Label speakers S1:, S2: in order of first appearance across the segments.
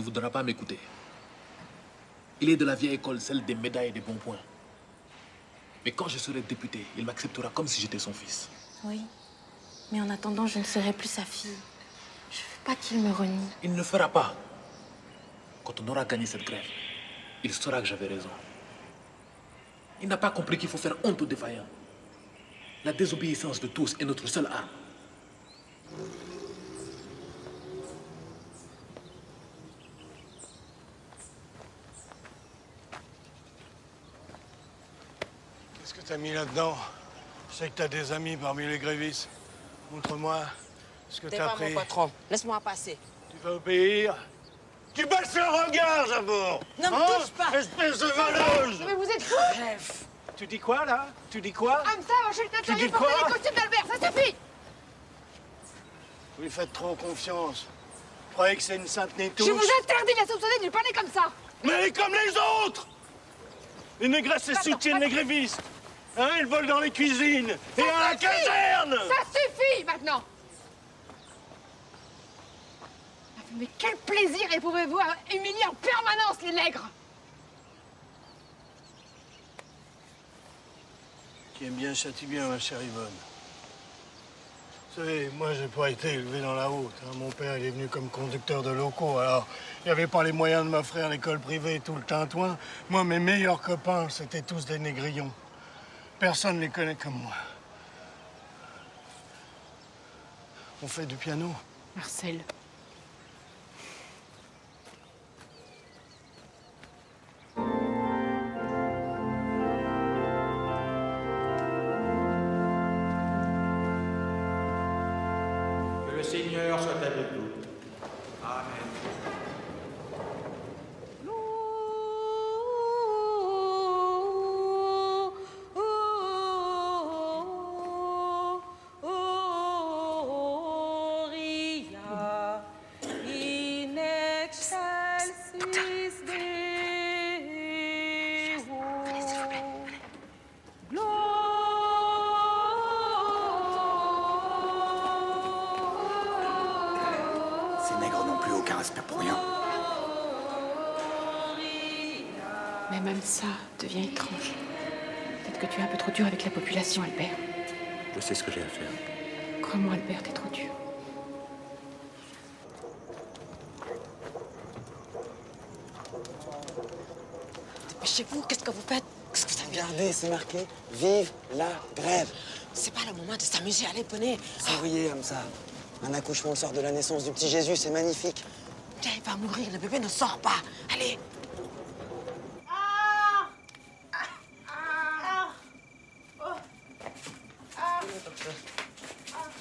S1: voudra pas m'écouter. Il est de la vieille école, celle des médailles et des bons points. Mais quand je serai député, il m'acceptera comme si j'étais son fils.
S2: Oui, mais en attendant, je ne serai plus sa fille. Je veux pas qu'il me renie.
S1: Il ne le fera pas. Quand on aura gagné cette grève, il saura que j'avais raison. Il n'a pas compris qu'il faut faire honte aux défaillants. La désobéissance de tous est notre seule arme.
S3: Qu'est-ce que t'as mis là-dedans? Je sais que t'as des amis parmi les grévistes. Montre-moi ce que t'as pris.
S4: T'es pas mon patron. Laisse-moi passer.
S3: Tu vas obéir? Tu baisses le regard, Jabot!
S4: Ne me touche pas!
S3: Espèce de voleuse!
S5: Mais vous êtes fous!
S4: Bref.
S3: Tu dis quoi, là? Tu dis quoi?
S5: Hamza va chez le
S3: dis
S5: tatouage porter
S3: quoi?
S5: les costumes d'Albert, ça suffit!
S3: Vous lui faites trop confiance. Vous croyez que c'est une sainte nétouche?
S5: Je vous interdis de la soupçonner de lui parler comme ça!
S3: Mais elle est comme les autres! Les négresses, elles soutiennent les grévistes. Hein, ils volent dans les cuisines et à la caserne!
S5: Ça suffit, maintenant! Mais quel plaisir éprouvez-vous à humilier en permanence les nègres?
S3: Qui aime bien châtie bien, ma chère Yvonne. Vous savez, moi, j'ai pas été élevé dans la haute. Hein. Mon père, il est venu comme conducteur de locaux. Alors, il n'y avait pas les moyens de m'offrir l'école privée et tout le tintouin. Moi, mes meilleurs copains, c'était tous des négrillons. Personne ne les connaît comme moi. On fait du piano.
S2: Marcel.
S6: Que le Seigneur soit avec vous. Amen.
S7: Ces nègres n'ont plus aucun respect pour rien.
S2: Mais même ça devient étrange. Peut-être que tu es un peu trop dur avec la population, Albert.
S7: Je sais ce que j'ai à faire.
S2: Crois-moi, Albert, t'es trop dur.
S4: Dépêchez-vous, qu'est-ce que vous faites? Qu'est-ce que vous avez?
S8: Regardez, c'est marqué « Vive la grève ».
S4: C'est pas le moment de s'amuser, allez, venez.
S8: Vous voyez comme ça. Un accouchement le soir de la naissance du petit Jésus, c'est magnifique.
S4: Tiens, il va mourir, le bébé ne sort pas. Allez.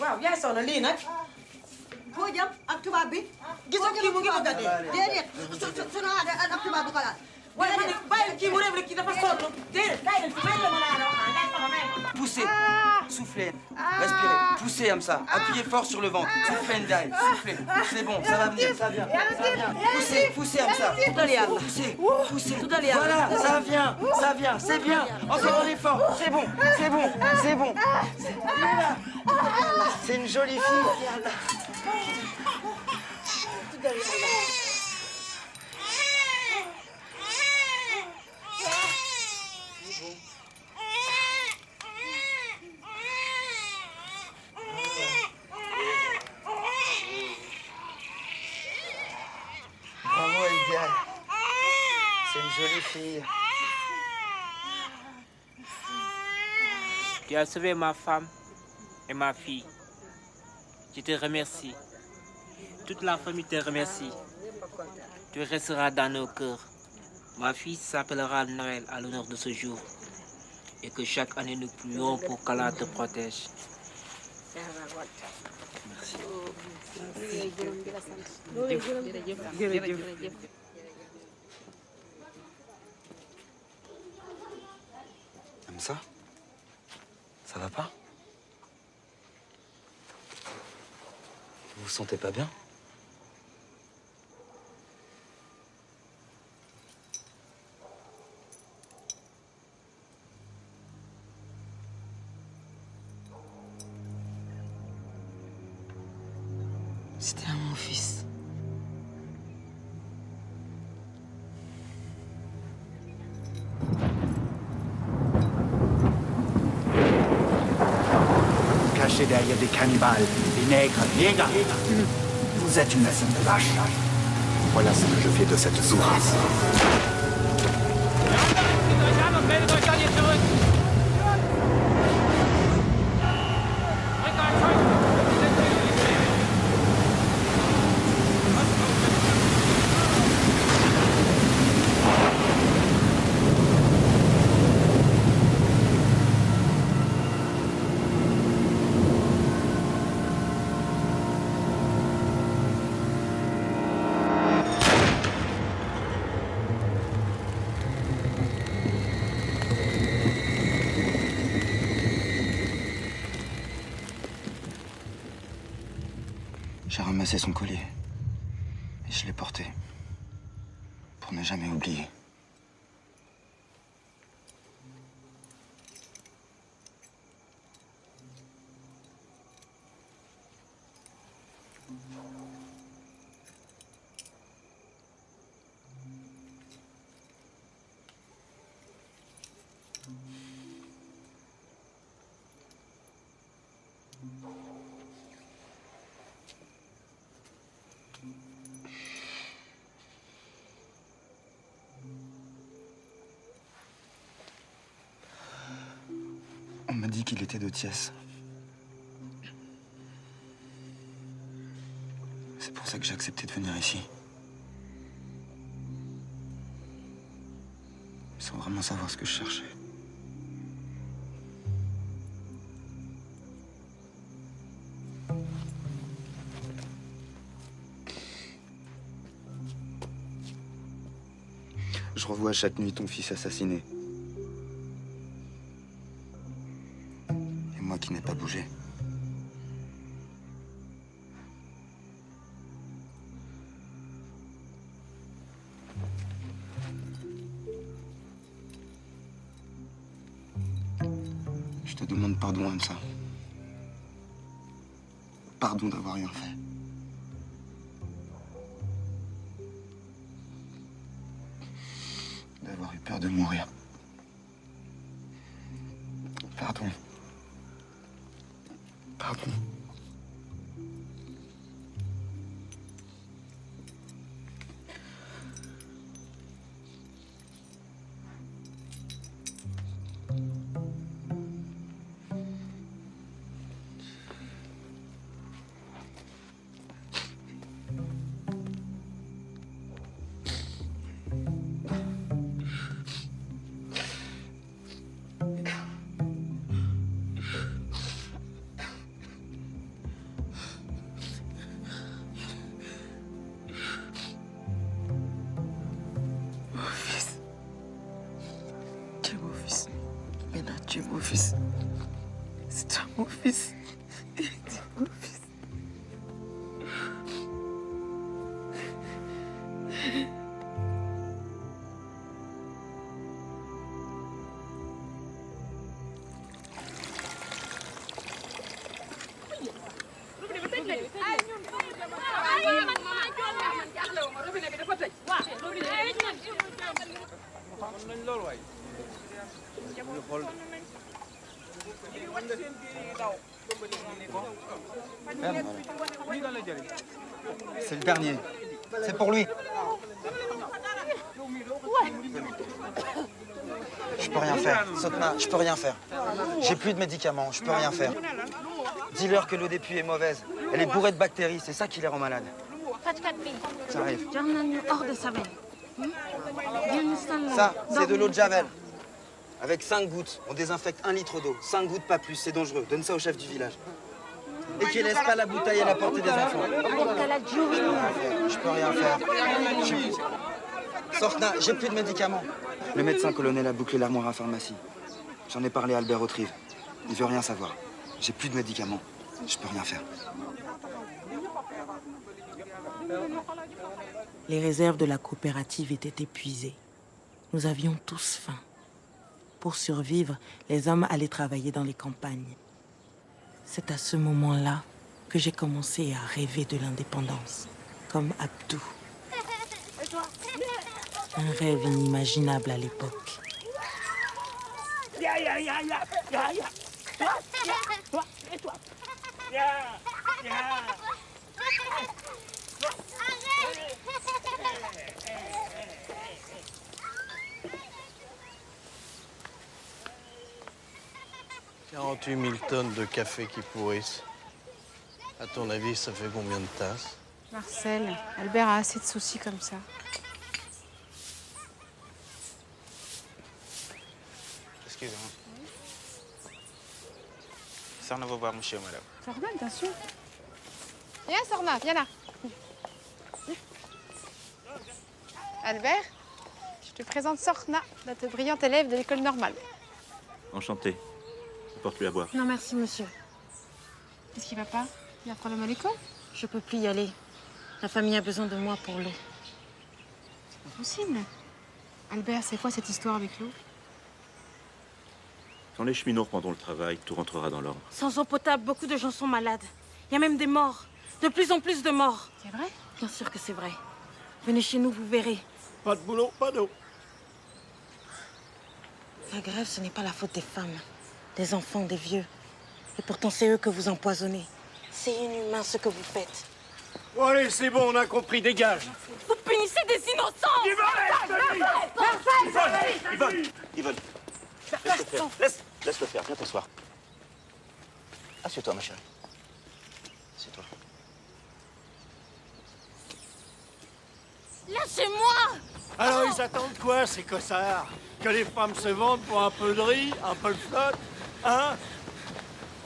S9: waaw yaay soxna lii nag foo jëm ak tubaab bi gisoo kii mu ngi bëgg a dee déedéet sunu aada ak tubaab bu ko laal waaye ma ne bàyyi kii mu réew rek kii dafa sonn déedéet bàyyi leen fi may la ma laa wax ngay soxna may ma
S8: Poussez, soufflez, respirez, poussez comme ça. Appuyez fort sur le ventre. Soufflez, Ndaye, soufflez. C'est bon, ça va venir, ça vient. Ça vient. Poussez, poussez comme ça. Poussez, poussez. Voilà, ça vient, c'est bien. Encore un effort. C'est bon, c'est bon, c'est bon. C'est une jolie fille. Bravo, Eldia. C'est une jolie fille.
S10: Tu as sauvé ma femme et ma fille. Je te remercie. Toute la famille te remercie. Tu resteras dans nos cœurs. Ma fille s'appellera Noël à l'honneur de ce jour. Et que chaque année nous prions pour qu'Allah te protège.
S8: Comme ça? Ça va pas? Vous vous sentez pas bien?
S4: C'était à mon fils.
S7: caché derrière des cannibales, des nègres. Vous êtes une nation de vaches. Voilà ce que je fais de cette sous-race.
S11: J'ai ramassé son collier. Et je l'ai porté. Pour ne jamais oublier. On m'a dit qu'il était de Thiès. C'est pour ça que j'ai accepté de venir ici. Sans vraiment savoir ce que je cherchais. Je revois chaque nuit ton fils assassiné. Et moi qui n'ai pas bougé. Je te demande pardon, Hamza. Pardon d'avoir rien fait. D'avoir eu peur de mourir. Pardon. Pardon. Tu es mon fils. C'est toi mon fils. Tu es mon fils. C'est le dernier. C'est pour lui. Je peux rien faire. Sotna, je peux rien faire. J'ai plus de médicaments, je peux rien faire. Dis-leur que l'eau des puits est mauvaise. Elle est bourrée de bactéries, c'est ça qui les rend malades. Ça arrive. Ça, c'est de l'eau de Javel. Avec 5 gouttes, on désinfecte 1 litre d'eau. 5 gouttes, pas plus, c'est dangereux. Donne ça au chef du village. Et qu'il laisse pas la bouteille à la portée des enfants. Je peux rien faire. Sortna, j'ai plus de médicaments. Le médecin colonel a bouclé l'armoire à pharmacie. J'en ai parlé à Albert Autrive. Il veut rien savoir. J'ai plus de médicaments. Je peux rien faire.
S12: Les réserves de la coopérative étaient épuisées. Nous avions tous faim. Pour survivre, les hommes allaient travailler dans les campagnes. C'est à ce moment-là que j'ai commencé à rêver de l'indépendance, comme Abdou. Un rêve inimaginable à l'époque.
S5: Toi, et toi.
S3: « 48 000 tonnes de café qui pourrissent. À ton avis, ça fait combien de tasses?
S2: Marcel, Albert a assez de soucis comme ça.
S6: Excusez-moi. Sorna va voir monsieur, madame.
S2: Sorna, bien sûr. Viens, Sorna, viens là. Albert, je te présente Sorna, notre brillante élève de l'école normale.
S13: Enchanté. Apporte-lui à boire.
S2: Non, merci, monsieur. Qu'est-ce qui va pas? Il y a un problème à l'école?
S9: Je peux plus y aller. La famille a besoin de moi pour l'eau.
S2: C'est pas possible. Albert, c'est quoi cette histoire avec l'eau?
S13: Quand les cheminots reprendront le travail, tout rentrera dans l'ordre.
S9: Sans eau potable, beaucoup de gens sont malades. Il y a même des morts. De plus en plus de morts.
S2: C'est vrai?
S9: Bien sûr que c'est vrai. Venez chez nous, vous verrez.
S3: Pas de boulot, pas d'eau.
S9: La grève, ce n'est pas la faute des femmes, des enfants, des vieux. Et pourtant, c'est eux que vous empoisonnez. C'est inhumain ce que vous faites.
S3: Bon, allez, c'est bon, on a compris, dégage.
S9: Vous punissez des innocents!
S13: Yvonne, laisse-le faire. Laisse-le faire, viens t'asseoir. Assieds-toi, ma chérie. Assieds-toi.
S9: Lâchez-moi!
S3: Alors, ils attendent quoi, ces cossards? Que les femmes se vendent pour un peu de riz, un peu de flotte, hein?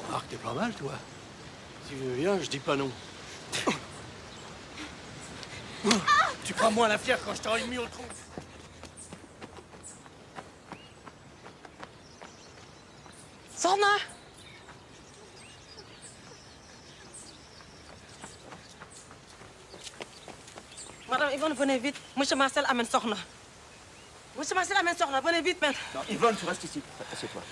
S3: Remarque, t'es pas mal, toi. Si tu veux bien, je dis pas non. Tu prends moins la fière quand je t'aurais mis au trou.
S9: Sorna! Madame Yvonne, venez vite. Monsieur Marcel amène Sorna. Monsieur Marcel amène Sorna, venez vite, même.
S13: Non, Yvonne, tu restes ici. Assieds-toi.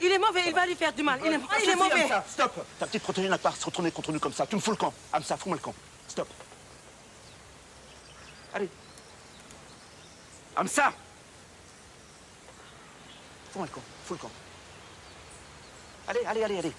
S9: Il est mauvais, il va lui faire du mal. Il est mauvais.
S13: Amsa, stop. Ta petite protégée n'a pas à se retourner contre nous comme ça. Tu me fous le camp. Amsa, fous-moi le camp. Stop. Allez. Amsa! Fous-moi le camp. Fous le camp. Allez, allez, allez, allez.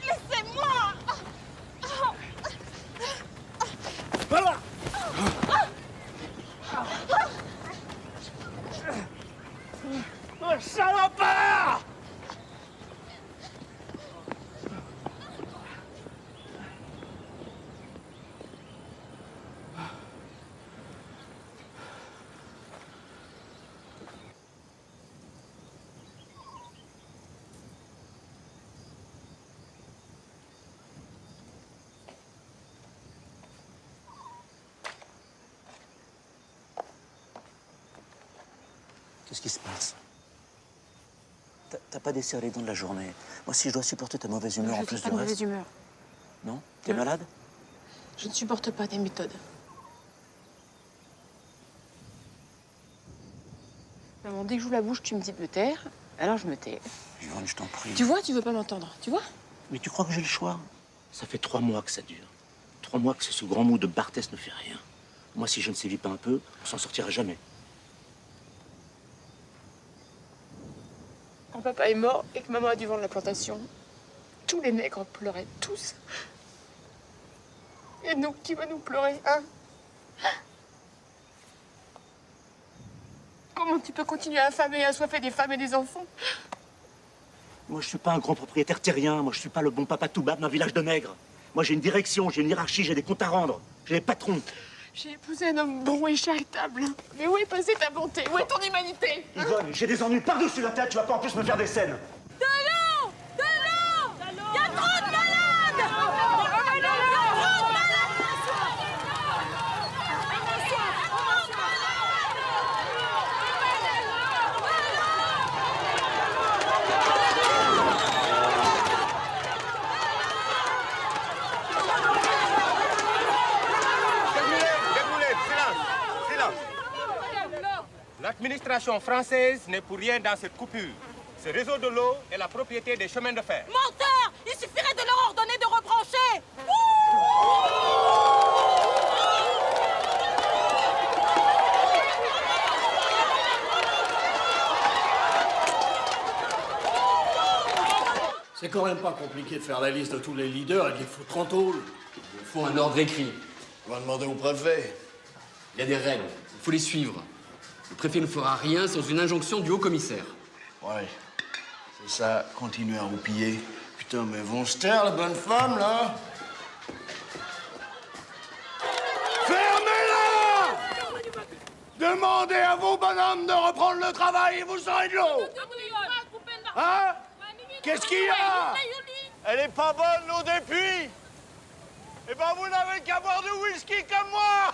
S9: Laissez-moi!
S3: Voilà! Oh, salopard!
S13: Qu'est-ce qui se passe? T'as pas desserré les dents de la journée. Moi, si je dois supporter ta mauvaise humeur en plus
S2: Je suis pas
S13: du
S2: de
S13: reste...
S2: mauvaise humeur.
S13: Non? T'es malade?
S2: Je ne supporte pas tes méthodes. Maman, dès que j'ouvre la bouche, tu me dis de me taire. Alors je me tais.
S13: Yvonne, je t'en prie.
S2: Tu vois, tu veux pas m'entendre. Tu vois?
S13: Mais tu crois que j'ai le choix? Ça fait 3 mois que ça dure. 3 mois que ce grand mot de Barthès ne fait rien. Moi, si je ne sévis pas un peu, on s'en sortira jamais.
S2: Quand papa est mort et que maman a dû vendre la plantation, tous les nègres pleuraient, tous. Et nous, qui va nous pleurer, hein? Comment tu peux continuer à affamer et à assoiffer des femmes et des enfants?
S13: Moi, je suis pas un grand propriétaire terrien. Moi, je suis pas le bon papa Toubab d'un village de nègres. Moi, j'ai une direction, j'ai une hiérarchie, j'ai des comptes à rendre. J'ai des patrons.
S2: J'ai épousé un homme bon et charitable. Mais où est passée ta bonté? Où est ton humanité?
S13: Yvonne, j'ai des ennuis par-dessus la tête. Tu vas pas en plus me faire des scènes.
S9: De l'eau! De l'eau! Il y a trop de malades!
S6: L'administration française n'est pour rien dans cette coupure. Ce réseau de l'eau est la propriété des chemins de fer.
S9: Menteur! Il suffirait de leur ordonner de rebrancher!
S3: C'est quand même pas compliqué de faire la liste de tous les leaders et de les foutre en tôle.
S14: Il faut un ordre écrit.
S3: On va demander au préfet.
S14: Il y a des règles, il faut les suivre. Le préfet ne fera rien sans une injonction du haut-commissaire.
S3: Ouais, c'est ça, continuer à roupiller. Putain, mais vont se taire, la bonne femme, là. Fermez-la! Demandez à vos bonhommes de reprendre le travail et vous serez de l'eau. Hein? Qu'est-ce qu'il y a? Elle est pas bonne, l'eau des puits. Eh ben, vous n'avez qu'à boire du whisky comme moi.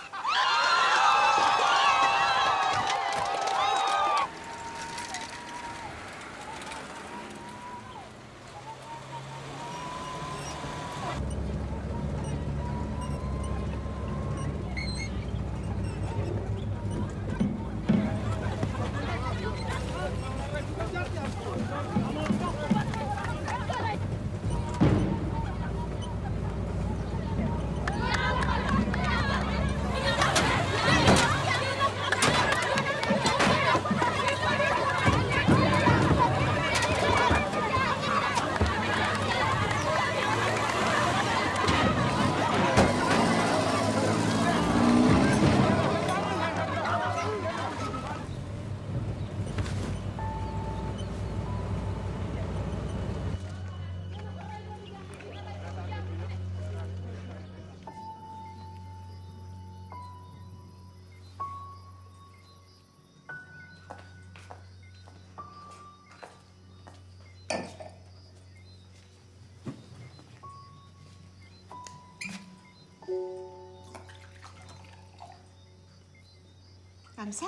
S2: Hamza?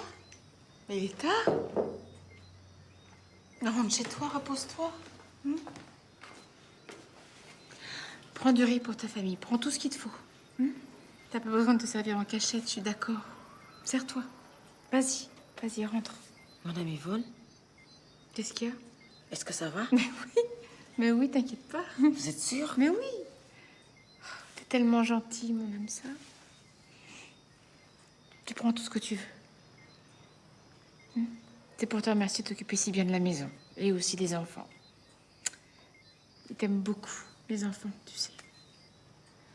S2: Mais il est tard. Rentre chez toi, repose-toi. Prends du riz pour ta famille, prends tout ce qu'il te faut. T'as pas besoin de te servir en cachette, je suis d'accord. Sers-toi. Vas-y, vas-y, rentre.
S4: Madame Yvonne,
S2: Qu'est-ce qu'il y a?
S4: est-ce que ça va?
S2: Mais oui, t'inquiète pas.
S4: Vous êtes sûre?
S2: Mais oui. T'es tellement gentil, mon Hamza. Tu prends tout ce que tu veux. C'est pour te remercier de t'occuper si bien de la maison et aussi des enfants. Ils t'aiment beaucoup, les enfants, tu sais.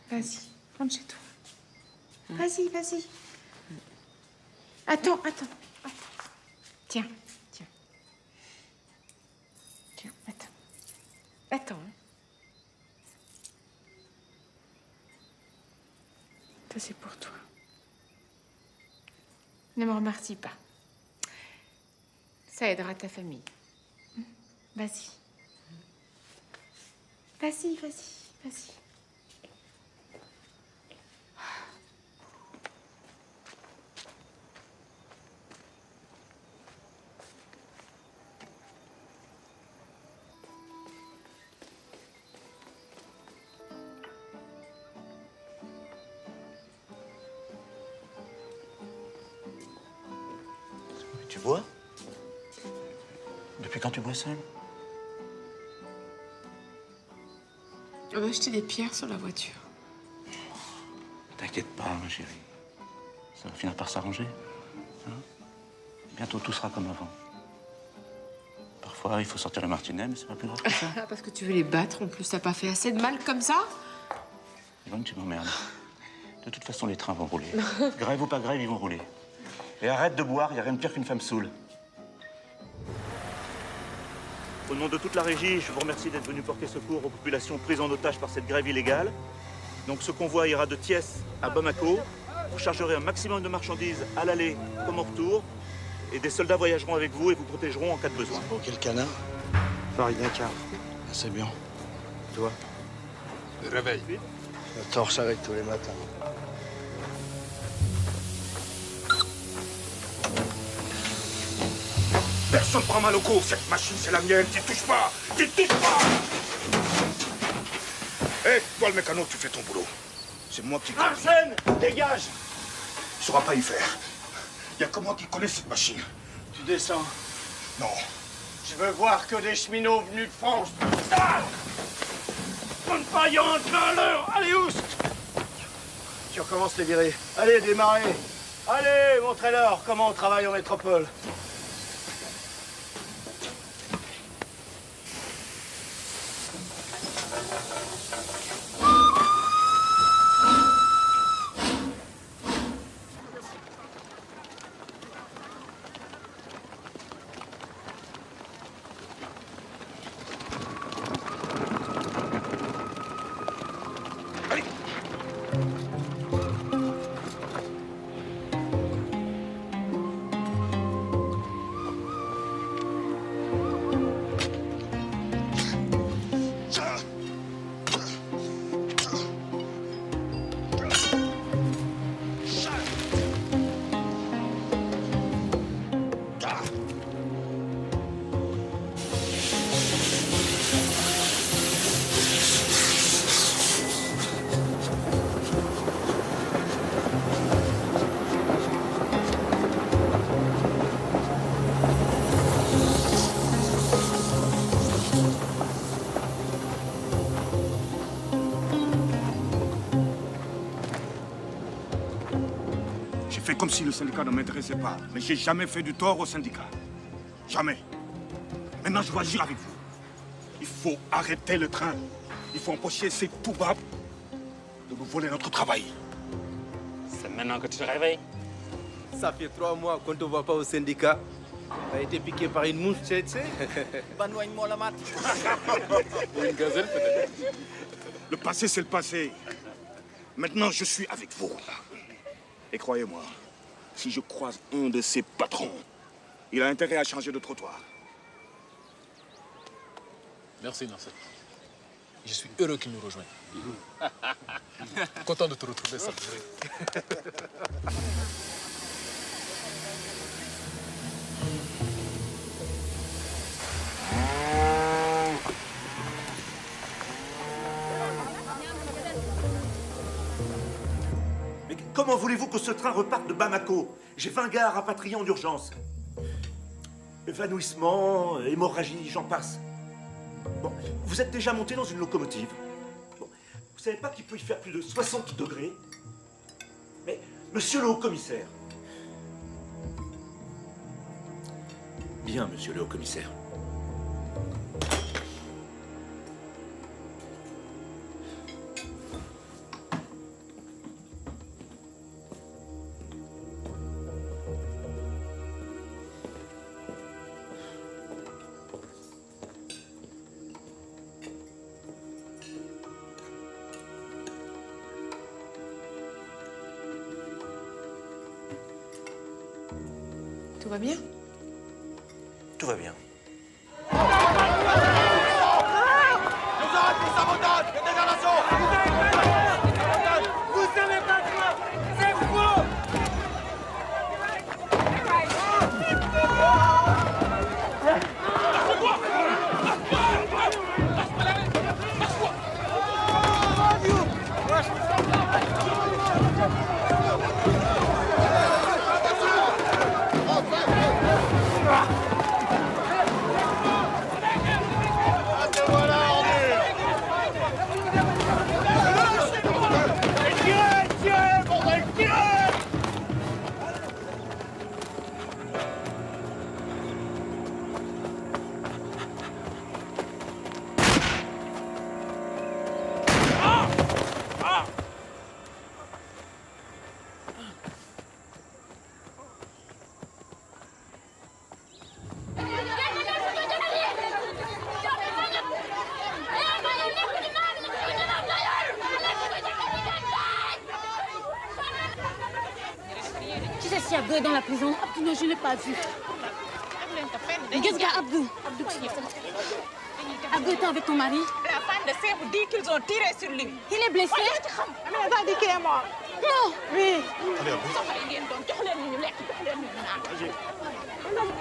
S2: Vas-y, rentre chez toi. Vas-y, vas-y. Attends. Tiens. Tiens, attends. Ça, c'est pour toi. Ne me remercie pas. Ça aidera ta famille. Vas-y. Vas-y.
S13: Tu bois? Depuis quand tu bois seul?
S2: On va acheter des pierres sur la voiture.
S13: T'inquiète pas, ma chérie. Ça va finir par s'arranger. Hein? Bientôt, tout sera comme avant. Parfois, il faut sortir le martinet, mais c'est pas plus grave que ça.
S2: Parce que tu veux les battre, en plus, t'as pas fait assez de mal comme ça?
S13: Yvonne, tu m'emmerdes. De toute façon, les trains vont rouler. Grève ou pas grève, ils vont rouler. Et arrête de boire, il n'y a rien de pire qu'une femme saoule. Au nom de toute la régie, je vous remercie d'être venu porter secours aux populations prises en otage par cette grève illégale. Donc ce convoi ira de Thiès à Bamako. Vous chargerez un maximum de marchandises à l'aller comme au retour. Et des soldats voyageront avec vous et vous protégeront en cas de besoin.
S3: Pour quel canard?
S11: Paris Dakar.
S3: C'est bien.
S11: Toi?
S3: Le réveil. Le torse avec tous les matins.
S15: Personne prend mal au coup. Cette machine, c'est la mienne. T'y touches pas. T'y touches pas. Hé, toi, le mécano, tu fais ton boulot. C'est moi qui...
S3: Arsène, dégage!
S15: Il saura pas y faire. Il y a que moi qui connais cette machine.
S3: Tu descends.
S15: Non.
S3: Je veux voir que des cheminots venus de France. Ah! Bonne paillante, plein-leur. Allez, oust! Tu recommences les virer. Allez, démarrez. Allez, montrez-leur comment on travaille en métropole.
S15: Fait comme si le syndicat ne m'intéressait pas. Mais j'ai jamais fait du tort au syndicat. Jamais. Maintenant, je vais agir avec vous. Il faut arrêter le train. Il faut empocher ces toubabs de nous voler notre travail.
S16: C'est maintenant que tu te réveilles.
S11: Ça fait 3 mois qu'on ne te voit pas au syndicat. T'as été piqué par une mouche, tu sais. Banoigne-moi la mat.
S15: Ou une gazelle, peut-être. Le passé, c'est le passé. Maintenant, je suis avec vous. Et croyez-moi, si je croise un de ces patrons, il a intérêt à changer de trottoir.
S1: Merci, Nasser. Je suis heureux qu'il nous rejoigne. Content de te retrouver, ça.
S13: Comment voulez-vous que ce train reparte de Bamako? J'ai 20 gars à rapatrier en urgence. Évanouissement, hémorragie, j'en passe. Bon, vous êtes déjà monté dans une locomotive. Bon, vous savez pas qu'il peut y faire plus de 60 degrés? Mais, monsieur le haut-commissaire. Bien, monsieur le haut-commissaire.
S2: Tout va bien?
S13: Tout va bien.
S5: Abdou est dans la prison. Non, je ne l'ai pas vu. Qu'est-ce qu'il y a, Abdou? Abdou était avec ton mari?
S9: La femme de Sèvres dit qu'ils ont tiré sur lui.
S5: Il est blessé?
S9: Mais elle a dit qu'il est mort.
S5: Non.
S9: Oui.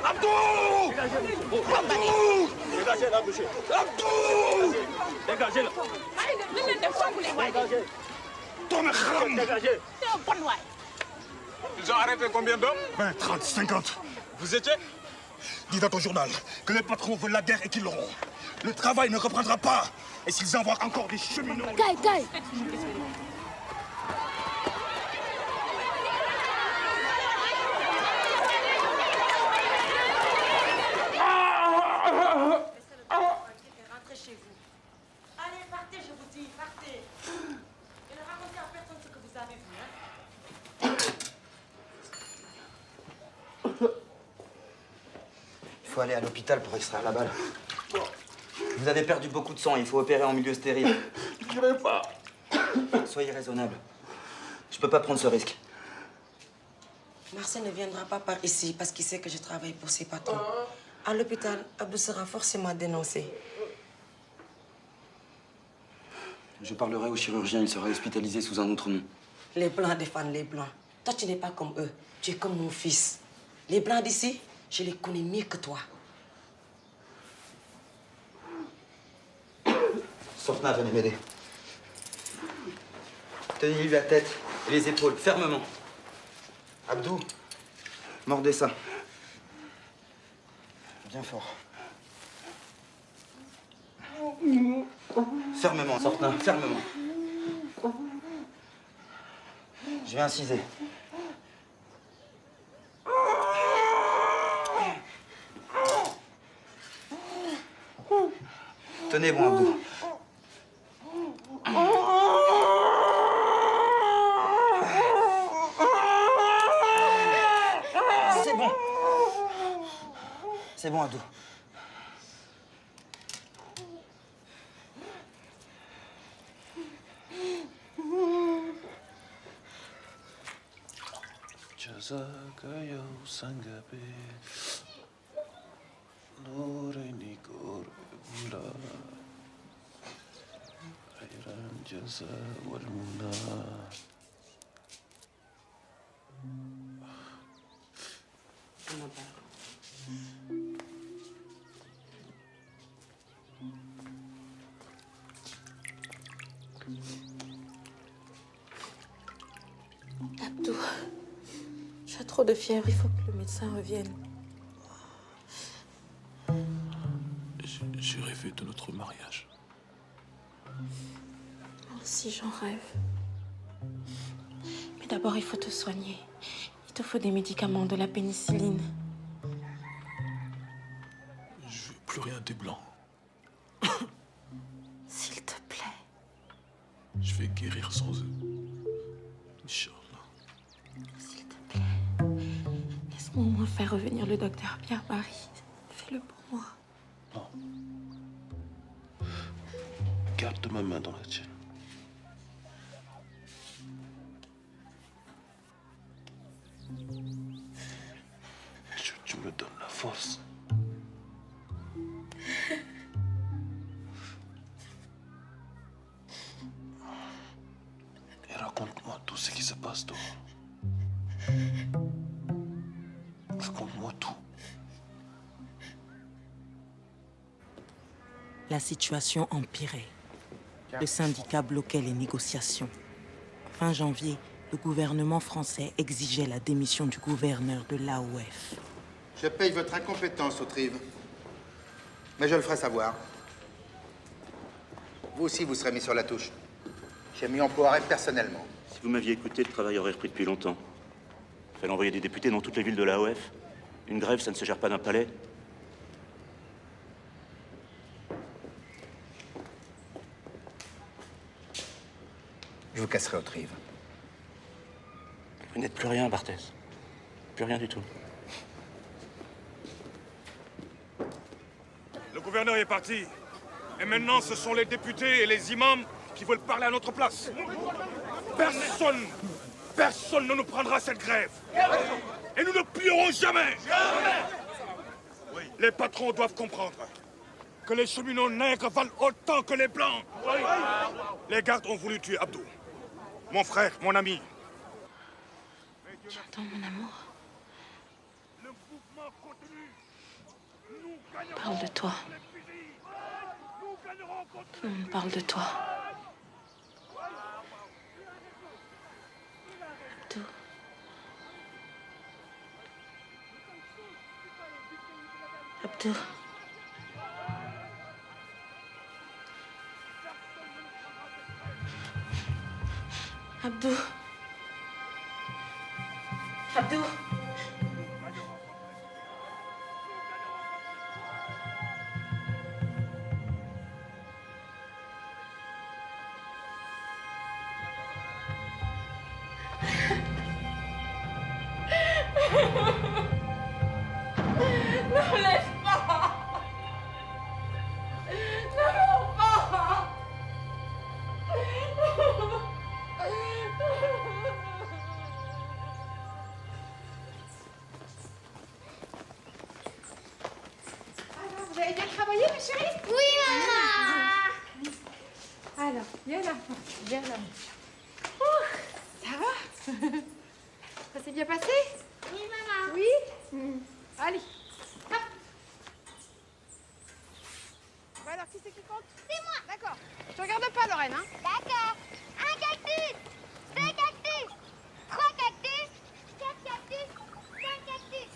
S15: Abdou! Abdou! Dégagez-la, monsieur. Abdou! Dégagez-la. Dégagez. Dégagez.
S9: C'est un bon noir.
S15: Ils ont arrêté combien d'hommes? 20, 30, 50.
S6: Vous étiez?
S15: Dis dans ton journal que les patrons veulent la guerre et qu'ils l'auront. Le travail ne reprendra pas. Et s'ils envoient encore des cheminots...
S5: Kai.
S9: Rentrez chez vous. Allez, partez, je vous dis, partez. Et ne racontez à personne ce que vous avez vu, hein.
S11: Il faut aller à l'hôpital pour extraire la balle. Vous avez perdu beaucoup de sang, il faut opérer en milieu stérile.
S15: Je vais pas.
S11: Soyez raisonnable. Je peux pas prendre ce risque.
S4: Marcel ne viendra pas par ici parce qu'il sait que je travaille pour ses patrons. À l'hôpital, Abdou sera forcément dénoncé.
S11: Je parlerai au chirurgien, il sera hospitalisé sous un autre nom.
S4: Les Blancs défendent les Blancs. Toi, tu n'es pas comme eux. Tu es comme mon fils. Les Blancs d'ici, je les connais mieux que toi.
S11: Sortna, venez m'aider. Tenez-lui la tête et les épaules fermement. Abdou, mordez ça. Bien fort. Fermement, Sortna, fermement. Je vais inciser. Tenez bon, Abdou. C'est bon. C'est bon, Abdou.
S17: Jazakayo sangabe Nureni korula Ayran jaza walmuna
S12: Abdou, j'ai trop de fièvre, il faut que le médecin revienne.
S1: J'ai rêvé de notre mariage.
S12: Moi aussi, j'en rêve. Mais d'abord, il faut te soigner. Il te faut des médicaments, de la pénicilline.
S1: Je veux plus rien des blancs.
S12: S'il te plaît.
S1: Je vais guérir sans eux. Inch'Allah.
S12: S'il te plaît. Laisse-moi au moins faire revenir le docteur Pierre-Marie. Fais-le pour moi.
S1: Non. Garde ma main dans la tienne. Tu me donnes la force. Et raconte-moi tout ce qui se passe dehors. Raconte-moi tout.
S12: La situation empirait. Le syndicat bloquait les négociations. Fin janvier, le gouvernement français exigeait la démission du gouverneur de l'AOF.
S18: Je paye votre incompétence, Autrive. Mais je le ferai savoir. Vous aussi, vous serez mis sur la touche. J'ai mis emploierai personnellement.
S13: Si vous m'aviez écouté, le travail aurait repris depuis longtemps. Il fallait envoyer des députés dans toutes les villes de l'AOF. Une grève, ça ne se gère pas d'un palais.
S18: Je vous casserai Autrive.
S13: Vous n'êtes plus rien, Barthès. Plus rien du tout.
S15: Le gouverneur est parti. Et maintenant, ce sont les députés et les imams qui veulent parler à notre place. Personne ne nous prendra cette grève. Et nous ne plierons jamais. Les patrons doivent comprendre que les cheminots nègres valent autant que les blancs. Les gardes ont voulu tuer Abdou. Mon frère, mon ami.
S12: J'entends mon amour. Parle de toi. Tout le monde parle de toi. Abdou. Abdou. Abdou. Abdou.
S5: Non, laisse pas. Non, pas.
S2: Alors, vous avez bien travaillé, ma chérie?
S5: Oui, maman.
S2: Alors, viens là. Viens là. Ouh, ça va? Ça s'est bien passé?
S5: Oui, maman.
S2: Oui? Allez. Hop. Bon, alors, qui c'est qui compte?
S5: C'est moi.
S2: D'accord. Je te regarde pas, Lorraine, hein?
S5: D'accord. 1 cactus, 2 cactus, 3 cactus, 4 cactus, 5 cactus,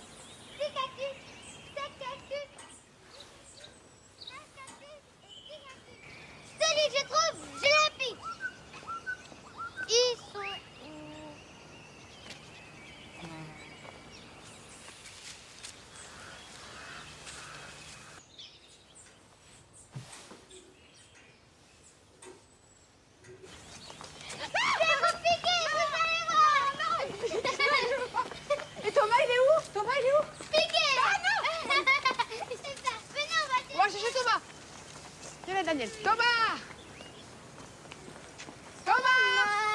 S5: 6 cactus, 7 cactus, 9 cactus et 10 cactus. Celui que je trouve, je le pique. Ils sont où?
S2: Et Thomas, il est où? Thomas, il est où?
S5: Piqué!
S2: Ah non!
S5: C'est ça. Venez, on va
S2: On va chercher Thomas. Viens là, Daniel. Thomas! Thomas!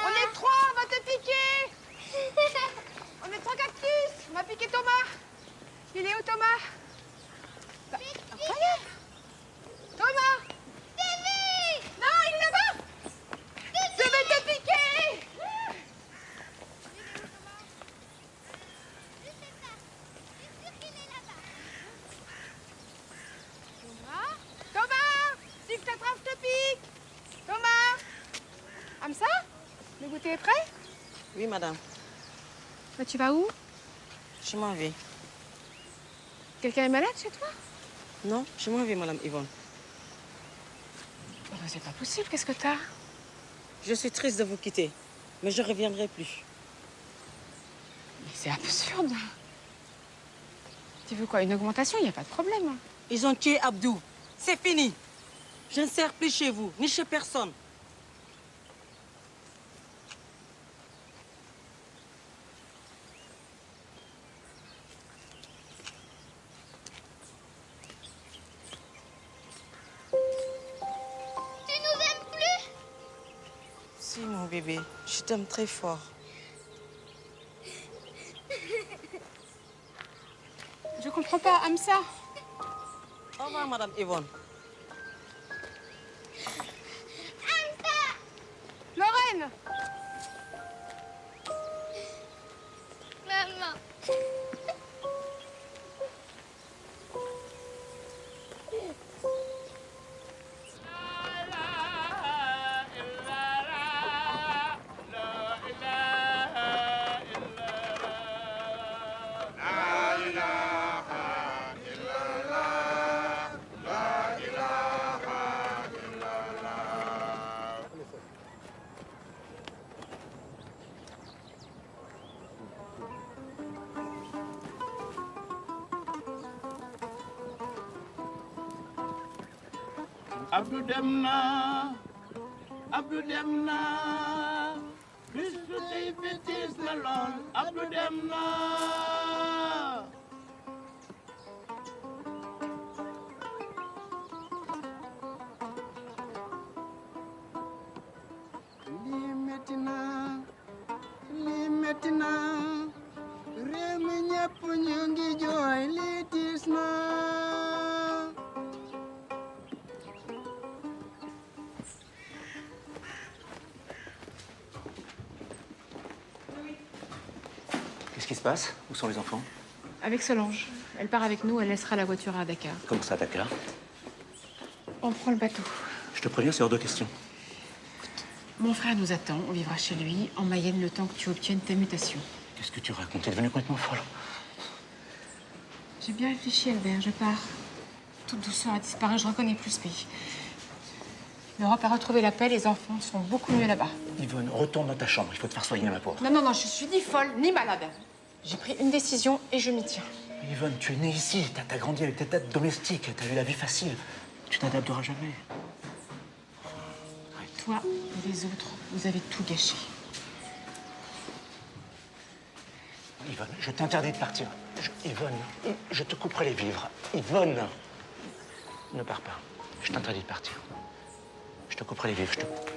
S2: On est 3, on va te piquer! On est 3 cactus! On va piquer Thomas! Il est où, Thomas? Bah, incroyable! Thomas! Non, il est là-bas! Je vais te piquer! Thomas? Thomas! Si je t'attrape, je te pique! Thomas! Hamza? Le goûter est prêt?
S12: Oui, madame.
S2: Bah, tu vas où?
S12: Je m'en vais.
S2: Quelqu'un est malade chez toi?
S12: Non, je m'en vais, madame Yvonne.
S2: Oh, c'est pas possible, qu'est-ce que t'as?
S12: Je suis triste de vous quitter, mais je reviendrai plus.
S2: Mais c'est absurde. Tu veux quoi, une augmentation? Il n'y a pas de problème.
S12: Ils ont tué Abdou. C'est fini. Je ne sers plus chez vous, ni chez personne.
S5: Tu nous aimes plus?
S12: Si, mon bébé, je t'aime très fort.
S2: Je comprends pas, Hamza.
S12: Au revoir, madame Yvonne.
S2: Lorraine!
S5: Maman.
S19: Abdou dem na Abdou dem na bis bu tey bi tiis na lool Abdou dem na lii metti na réew mi ñëpp ñu ngi jooy lii tiis na.
S20: Qu'est-ce qui se passe? Où sont les enfants?
S2: Avec Solange. Elle part avec nous, elle laissera la voiture à Dakar.
S20: Comment ça, Dakar?
S2: On prend le bateau.
S20: Je te préviens, c'est hors de question.
S2: Mon frère nous attend, on vivra chez lui, en Mayenne, le temps que tu obtiennes ta mutation.
S20: Qu'est-ce que tu racontes? T'es devenue complètement folle.
S2: J'ai bien réfléchi, Albert, je pars. toute douceur a disparu, je reconnais plus ce pays. L'Europe a retrouvé la paix, les enfants sont beaucoup mieux là-bas.
S20: Yvonne, retourne dans ta chambre, il faut te faire soigner, ma pauvre.
S2: Non, non, non, je suis ni folle, ni malade. J'ai pris une décision et je m'y tiens.
S20: Yvonne, tu es née ici, t'as grandi avec tes têtes domestiques, t'as eu la vie facile. Tu t'adapteras jamais.
S2: Toi et les autres, vous avez tout gâché.
S20: Yvonne, je t'interdis de partir. Yvonne, je te couperai les vivres. Yvonne, ne pars pas. Je t'interdis de partir. Je te couperai les vivres, je te coupe.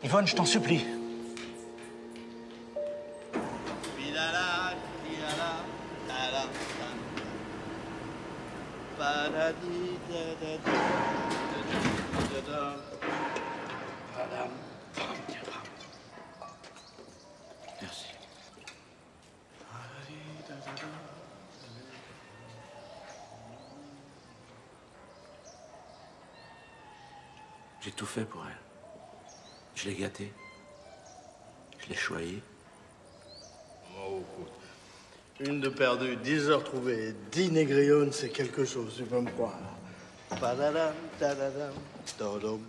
S20: Yvonne, je t'en supplie. Merci. J'ai tout fait pour elle. Je l'ai gâtée. Je l'ai choyée.
S3: Oh, écoute, une de perdue, 10 heures trouvées, 10 négrillonnes, c'est quelque chose, tu peux me croire. Padadam, tadadam, tadam.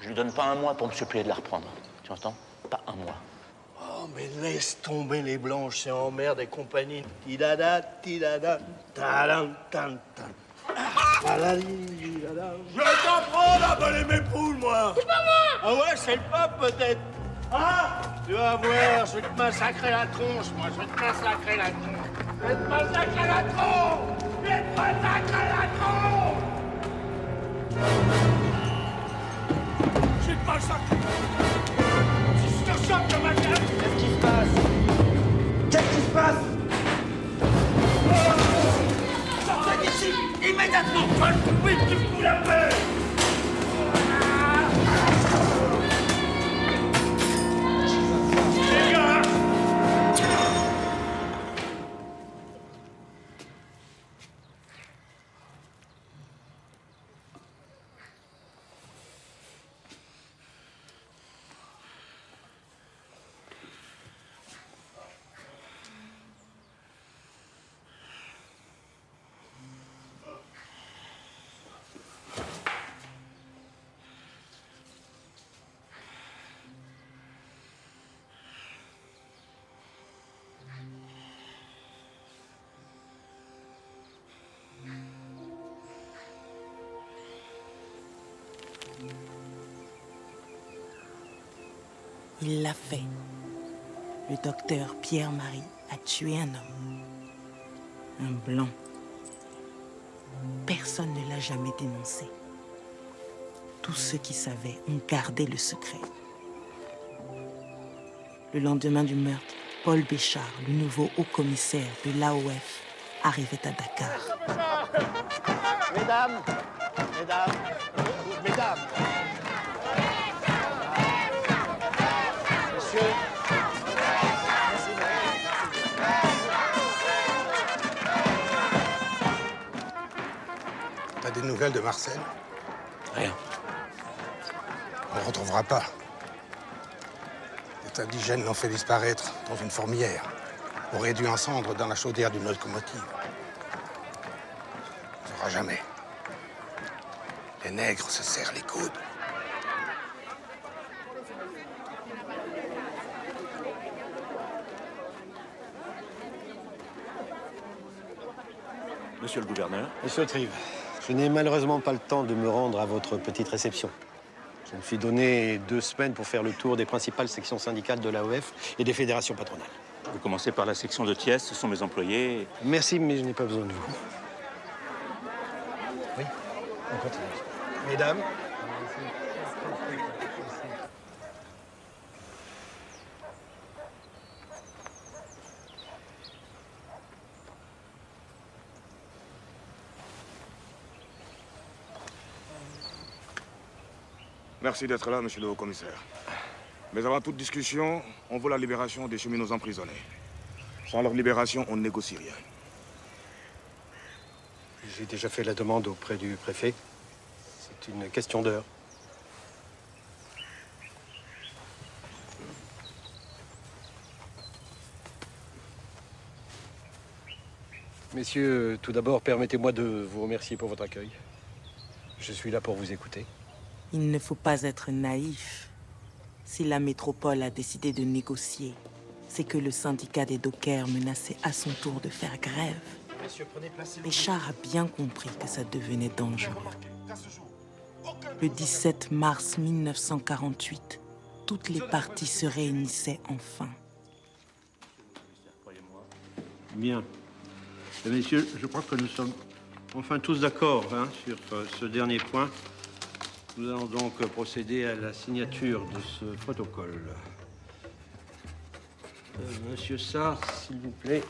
S20: Je lui donne pas un mois pour me suppléer de la reprendre. Tu entends? Pas un mois.
S3: Oh, mais laisse tomber les blanches, c'est en mer des compagnies. Tidada, tidada, tadam, tam, tam. Je t'en prends là, balai mes poules, moi.
S9: C'est pas moi.
S3: Ah ouais, c'est le pape peut-être. Ah, tu vas voir, je vais te massacrer la tronche, moi, je vais te massacrer la tronche. Je vais te massacrer la tronche. Je vais te massacrer la tronche. Je vais te massacrer. Si je te chope de ma gueule.
S11: Qu'est-ce qui se passe? Qu'est-ce qui se passe?
S3: Sortez d'ici, immédiatement. Je vais te couper, tu me fous la paix.
S12: Il l'a fait. Le docteur Pierre-Marie a tué un homme. Un blanc. Personne ne l'a jamais dénoncé. Tous ceux qui savaient ont gardé le secret. Le lendemain du meurtre, Paul Béchard, le nouveau haut-commissaire de l'AOF, arrivait à Dakar.
S19: Mesdames, mesdames, mesdames. Monsieur.
S18: T'as des nouvelles de Marcel?
S14: Rien.
S18: On ne le retrouvera pas. Des indigènes l'ont fait disparaître dans une fourmilière. On réduit en cendres dans la chaudière d'une locomotive. On ne saura jamais. Les nègres se serrent les coudes.
S13: Monsieur le gouverneur.
S21: Monsieur Trive, je n'ai malheureusement pas le temps de me rendre à votre petite réception. Je me suis donné 2 semaines pour faire le tour des principales sections syndicales de l'AOF et des fédérations patronales.
S13: Vous commencez par la section de Thiès, ce sont mes employés.
S21: Merci, mais je n'ai pas besoin de vous. Oui, on continue. Mesdames.
S15: Merci d'être là, monsieur le haut-commissaire. Mais avant toute discussion, on veut la libération des cheminots emprisonnés. Sans leur libération, on ne négocie rien.
S21: J'ai déjà fait la demande auprès du préfet. C'est une question d'heure. Messieurs, tout d'abord, permettez-moi de vous remercier pour votre accueil. Je suis là pour vous écouter.
S12: Il ne faut pas être naïf. Si la métropole a décidé de négocier, c'est que le syndicat des dockers menaçait à son tour de faire grève. Béchard a bien compris que ça devenait dangereux. Le 17 mars 1948, toutes les parties se réunissaient enfin.
S10: Bien. Messieurs, je crois que nous sommes enfin tous d'accord sur ce dernier point. Nous allons donc procéder à la signature de ce protocole. Monsieur Sarr, s'il vous plaît.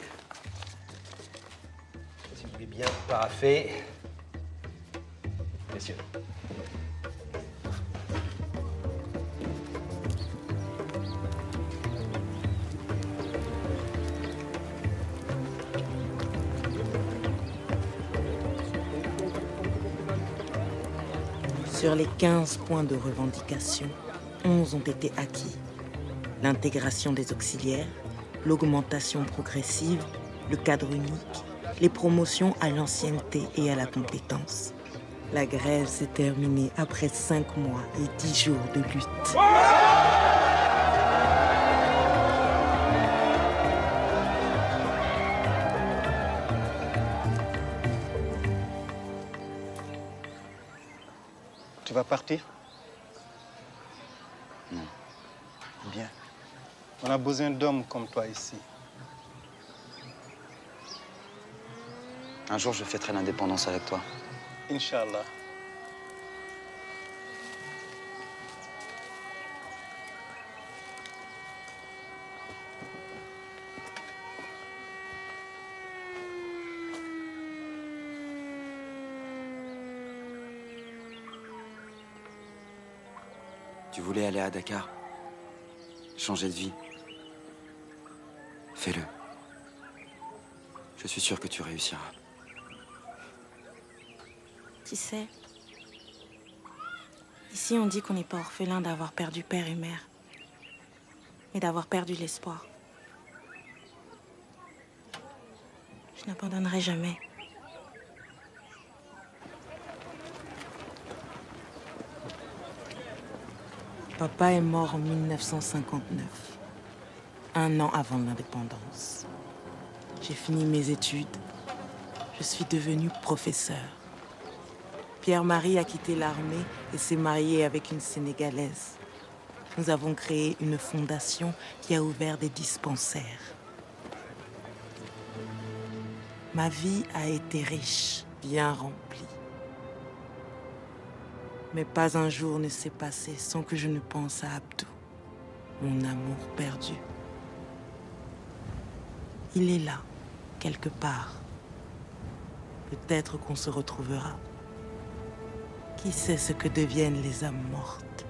S21: Si vous voulez bien paraffer. Messieurs.
S12: Sur les 15 points de revendication, 11 ont été acquis. L'intégration des auxiliaires, l'augmentation progressive, le cadre unique, les promotions à l'ancienneté et à la compétence. La grève s'est terminée après 5 mois et 10 jours de lutte.
S21: Tu vas partir?
S11: Non.
S21: Bien. On a besoin d'hommes comme toi ici.
S11: Un jour, je fêterai l'indépendance avec toi.
S21: Inch'Allah.
S11: Tu voulais aller à Dakar, changer de vie. Fais-le. Je suis sûr que tu réussiras.
S12: Tu sais, ici on dit qu'on n'est pas orphelin d'avoir perdu père et mère, mais d'avoir perdu l'espoir. Je n'abandonnerai jamais. Papa est mort en 1959, un an avant l'indépendance. J'ai fini mes études. Je suis devenue professeure. Pierre-Marie a quitté l'armée et s'est marié avec une Sénégalaise. Nous avons créé une fondation qui a ouvert des dispensaires. Ma vie a été riche, bien remplie. Mais pas un jour ne s'est passé sans que je ne pense à Abdou, mon amour perdu. Il est là, quelque part. Peut-être qu'on se retrouvera. Qui sait ce que deviennent les âmes mortes?